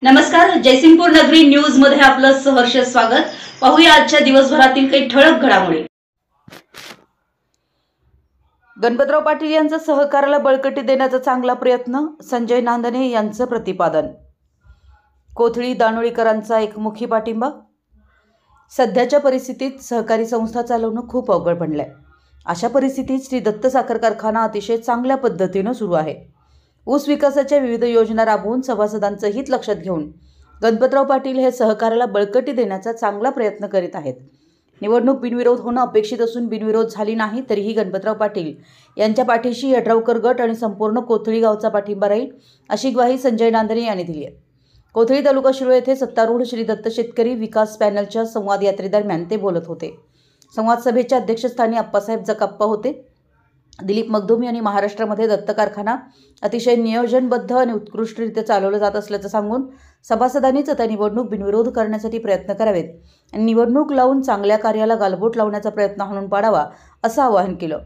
नमस्कार, जयसिंगपूर नगरी न्यूज मध्ये आपलं सहर्ष स्वागत। पाहूया आजच्या दिवसभरातील काही ठळक घडामोडी। गणपतराव पाटील यांचा सहकार्याला बळकटी देण्याचा चांगला प्रयत्न, संजय नांदणे यांचं प्रतिपादन। कोथळी दानोळीकरांचा एकमुखी पाठिंबा। सध्याच्या परिस्थितीत सहकारी संस्था चालवणं खूप अवघड बनलंय। अशा परिस्थितीत श्री दत्त साखर कारखाना अतिशय चांगल्या पद्धतीने सुरू आहे। ऊस विकासाच्या विविध योजना राबवून सभासदांचं हित लक्षात घेऊन गणपतराव पाटील हे सहकार्याला बळकटी देण्याचा चांगला प्रयत्न करीत आहेत। निवडणूक बिनविरोध होणं अपेक्षित असून बिनविरोध झाली नाही तरीही गणपतराव पाटील यांच्या पाठीशी यड्रावकर गट आणि संपूर्ण कोथळी गावचा पाठिंबा राहील, अशी ग्वाही संजय नांदणे यांनी दिली आहे। कोथळी तालुका शिरोळ येथे सत्तारूढ श्री दत्त शेतकरी विकास पॅनलच्या संवाद यात्रेदरम्यान ते बोलत होते। संवाद सभेच्या अध्यक्षस्थानी अप्पासाहेब जकाप्पा होते। दिलीप मगदूम यांनी महाराष्ट्रामध्ये दत्त कारखाना अतिशय नियोजनबद्ध आणि उत्कृष्टरित्या चालवला जात असल्याचं सांगून सभासदांनीच आता निवडणूक बिनविरोध करण्यासाठी प्रयत्न करावेत आणि निवडणूक लावून चांगल्या कार्याला गालबोट लावण्याचा प्रयत्न हाणून पाडावा असं आवाहन केलं।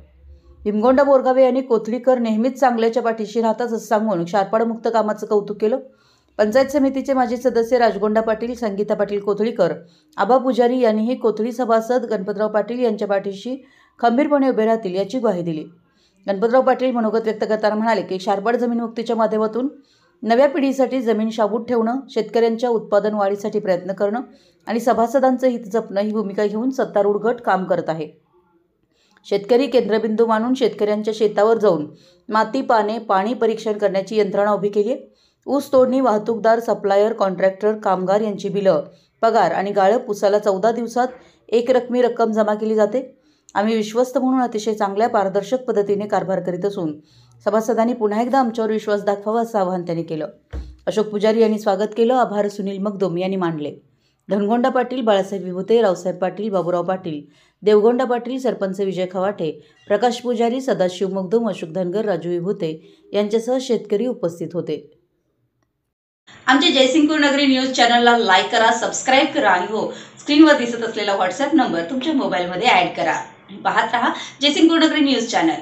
भीमगोंडा बोरगावे यांनी कोथळीकर नेहमीच चांगल्याच्या पाठीशी राहतात असं सांगून क्षारपाडमुक्त कामाचं कौतुक केलं। पंचायत समितीचे माजी सदस्य राजगोंडा पाटील, संगीता पाटील कोथळीकर, आबा पुजारी यांनीही कोथळी सभासद गणपतराव पाटील यांच्या पाठीशी खंबीरपणे उभे राहतील याची ग्वाही दिली। गणपतराव पाटील मनोगत व्यक्त करताना म्हणाले की क्षारपाड जमीन मुक्तीच्या माध्यमातून नव्या पिढीसाठी जमीन शाबूत ठेवणं, शेतकऱ्यांच्या उत्पादन वाढीसाठी प्रयत्न करणं आणि सभासदांचं हित जपणं ही भूमिका घेऊन सत्तारूढ गट काम करत आहे। शेतकरी केंद्रबिंदू मानून शेतकऱ्यांच्या शेतावर जाऊन माती, पाने, पाणी परीक्षण करण्याची यंत्रणा उभी केली आहे। ऊस तोडणी, वाहतूकदार, सप्लायर, कॉन्ट्रॅक्टर, कामगार यांची बिलं, पगार आणि गाळप ऊसाला 14 दिवसात एक रकमी रक्कम जमा केली जाते। आम्ही विश्वस्त म्हणून अतिशय चांगल्या पारदर्शक पद्धतीने कारभार करीत असून सभासदांनी पुन्हा एकदा आमच्यावर विश्वास दाखवावा असं आवाहन त्यांनी केलं। अशोक पुजारी यांनी स्वागत केलं। आभार सुनील मगदूम यांनी मानले। धनगोंडा पाटील, बाळासाहेब विभूते, रावसाहेब पाटील, बाबूराव पाटील, देवगोंडा पाटील, सरपंच विजय खवाटे, प्रकाश पुजारी, सदाशिव मगदूम, अशोक धनगर, राजू विभूते यांच्यासह शेतकरी उपस्थित होते। आमच्या जयसिंगपूर नगरी न्यूज चॅनलला लाईक करा, सबस्क्राईब करा आणि हो, स्क्रीनवर दिसत असलेला व्हॉट्सअप नंबर तुमच्या मोबाईलमध्ये ॲड करा। पाहत रहा जयसिंगपूर नगरी न्यूज चॅनल।